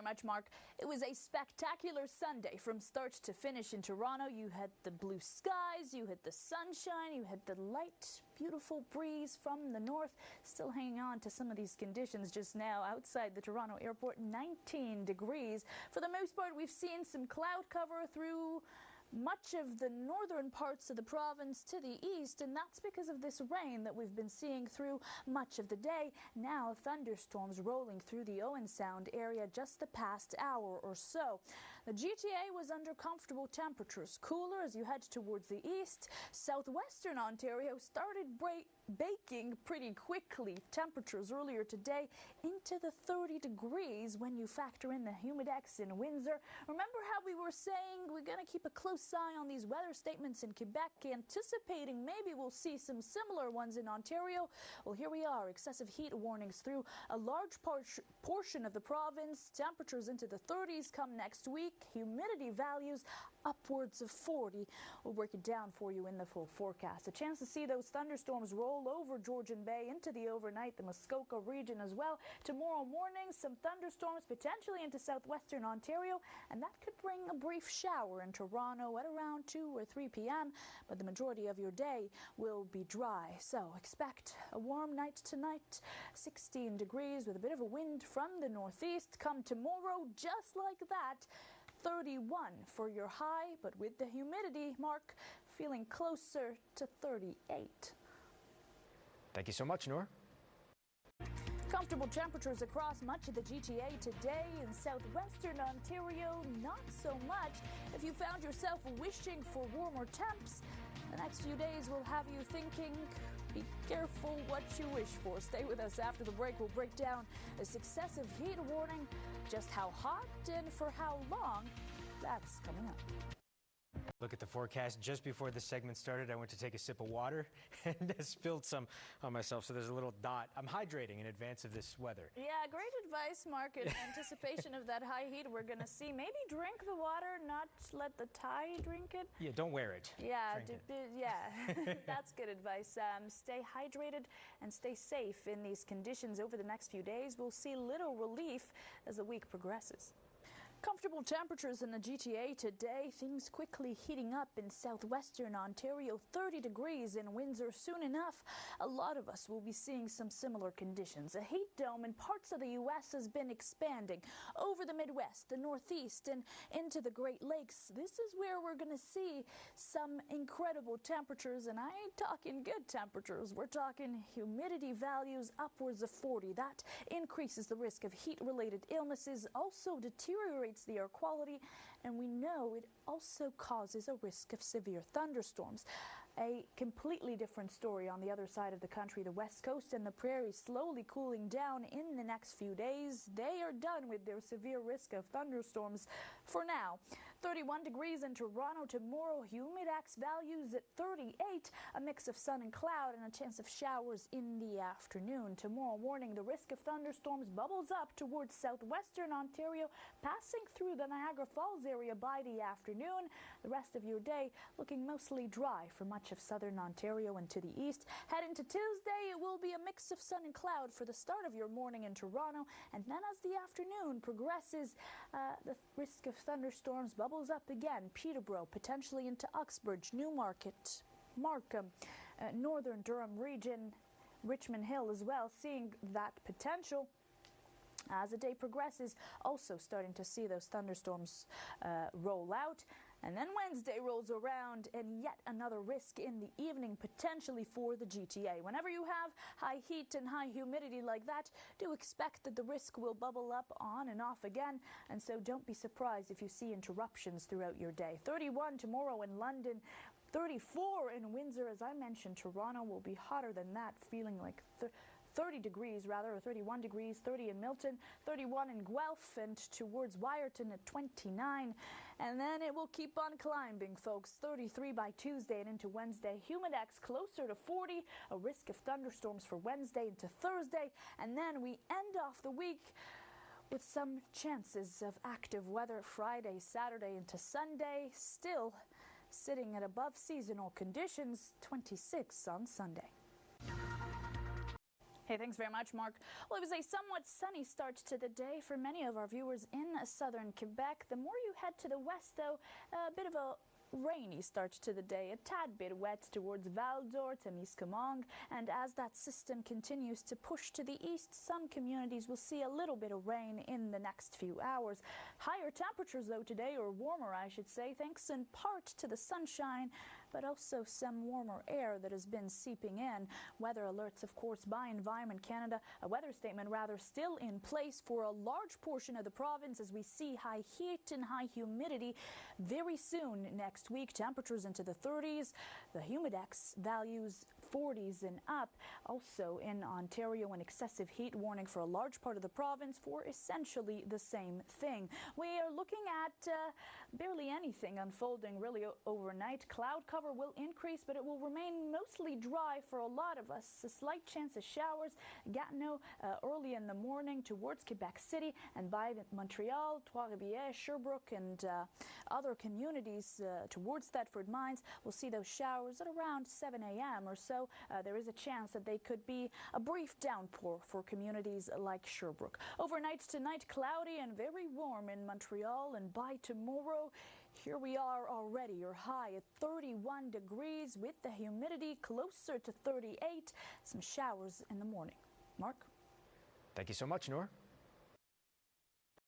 much, Mark. It was a spectacular Sunday from start to finish in Toronto. You had the blue skies, you had the sunshine, you had the light, beautiful breeze from the north. Still hanging on to some of these conditions just now outside the Toronto airport, 19 degrees. For the most part, we've seen some cloud cover through much of the northern parts of the province to the east, and that's because of this rain that we've been seeing through much of the day. Now thunderstorms rolling through the Owen Sound area just the past hour or so. The GTA was under comfortable temperatures, cooler as you head towards the east. Southwestern Ontario started baking pretty quickly. Temperatures earlier today into the 30 degrees when you factor in the humidex in Windsor. Remember how we were saying we're going to keep a close eye on these weather statements in Quebec, anticipating maybe we'll see some similar ones in Ontario? Well, here we are. Excessive heat warnings through a large portion of the province. Temperatures into the 30s come next week. Humidity values upwards of 40. We'll break it down for you in the full forecast. A chance to see those thunderstorms roll over Georgian Bay into the overnight, the Muskoka region as well. Tomorrow morning, some thunderstorms potentially into southwestern Ontario, and that could bring a brief shower in Toronto at around 2 or 3 p.m., but the majority of your day will be dry. So expect a warm night tonight, 16 degrees with a bit of a wind from the northeast. Come tomorrow, just like that, 31 for your high, but with the humidity, Mark, feeling closer to 38. Thank you so much, Noor. Comfortable temperatures across much of the GTA today. In southwestern Ontario, not so much. If you found yourself wishing for warmer temps, the next few days will have you thinking, be careful what you wish for. Stay with us after the break. We'll break down a successive heat warning. Just how hot and for how long, that's coming up. Look at the forecast. Just before this segment started, I went to take a sip of water and spilled some on myself, so there's a little dot. I'm hydrating in advance of this weather. Yeah, great advice, Mark. In anticipation of that high heat we're going to see, maybe drink the water, not let the Thai drink it. Yeah, don't wear it. Yeah, yeah, that's good advice. Stay hydrated and stay safe in these conditions over the next few days. We'll see little relief as the week progresses. Comfortable temperatures in the GTA today. Things quickly heating up in southwestern Ontario. 30 degrees in Windsor. Soon enough, a lot of us will be seeing some similar conditions. A heat dome in parts of the U.S. has been expanding over the Midwest, the Northeast, and into the Great Lakes. This is where we're going to see some incredible temperatures, and I ain't talking good temperatures. We're talking humidity values upwards of 40. That increases the risk of heat-related illnesses, also deteriorates the air quality, and we know it also causes a risk of severe thunderstorms. A completely different story on the other side of the country, the West Coast and the Prairies slowly cooling down in the next few days. They are done with their severe risk of thunderstorms for now. 31 degrees in Toronto tomorrow, humidex values at 38, a mix of sun and cloud and a chance of showers in the afternoon. Tomorrow morning, the risk of thunderstorms bubbles up towards southwestern Ontario, passing through the Niagara Falls area by the afternoon. The rest of your day looking mostly dry for much of southern Ontario and to the east. Head into Tuesday, it will be a mix of sun and cloud for the start of your morning in Toronto, and then as the afternoon progresses, the risk of thunderstorms bubbles up again. Peterborough, potentially into Uxbridge, Newmarket, Markham, northern Durham region, Richmond Hill as well, seeing that potential. As the day progresses, also starting to see those thunderstorms roll out. And then Wednesday rolls around and yet another risk in the evening potentially for the GTA. Whenever you have high heat and high humidity like that, do expect that the risk will bubble up on and off again. And so don't be surprised if you see interruptions throughout your day. 31 tomorrow in London. 34 in Windsor. As I mentioned, Toronto will be hotter than that, feeling like 30 degrees rather, or 31 degrees, 30 in Milton, 31 in Guelph, and towards Wyerton at 29. And then it will keep on climbing, folks. 33 by Tuesday and into Wednesday. Humidex closer to 40, a risk of thunderstorms for Wednesday into Thursday. And then we end off the week with some chances of active weather Friday, Saturday into Sunday. Still sitting at above seasonal conditions, 26 on Sunday. Hey, thanks very much, Mark. Well, it was a somewhat sunny start to the day for many of our viewers in southern Quebec. The more you head to the west, though, a bit of a rainy start to the day, a tad bit wet towards Val-d'Or, Témiscamingue, and as that system continues to push to the east, some communities will see a little bit of rain in the next few hours. Higher temperatures, though, today, or warmer, I should say, thanks in part to the sunshine, but also some warmer air that has been seeping in. Weather alerts, of course, by Environment Canada, a weather statement rather, still in place for a large portion of the province as we see high heat and high humidity very soon next week. Temperatures into the 30s, the humidex values 40s and up. Also in Ontario, an excessive heat warning for a large part of the province for essentially the same thing. We are looking at barely anything unfolding really overnight. Cloud cover will increase, but it will remain mostly dry for a lot of us. A slight chance of showers, Gatineau early in the morning towards Quebec City, and by Montreal, Trois-Rivières, Sherbrooke, and other communities towards Thetford Mines, we'll see those showers at around 7 a.m. or so. There is a chance that they could be a brief downpour for communities like Sherbrooke. Overnight tonight, cloudy and very warm in Montreal, and by tomorrow, here we are already. Your high at 31 degrees with the humidity closer to 38. Some showers in the morning. Mark? Thank you so much, Noor.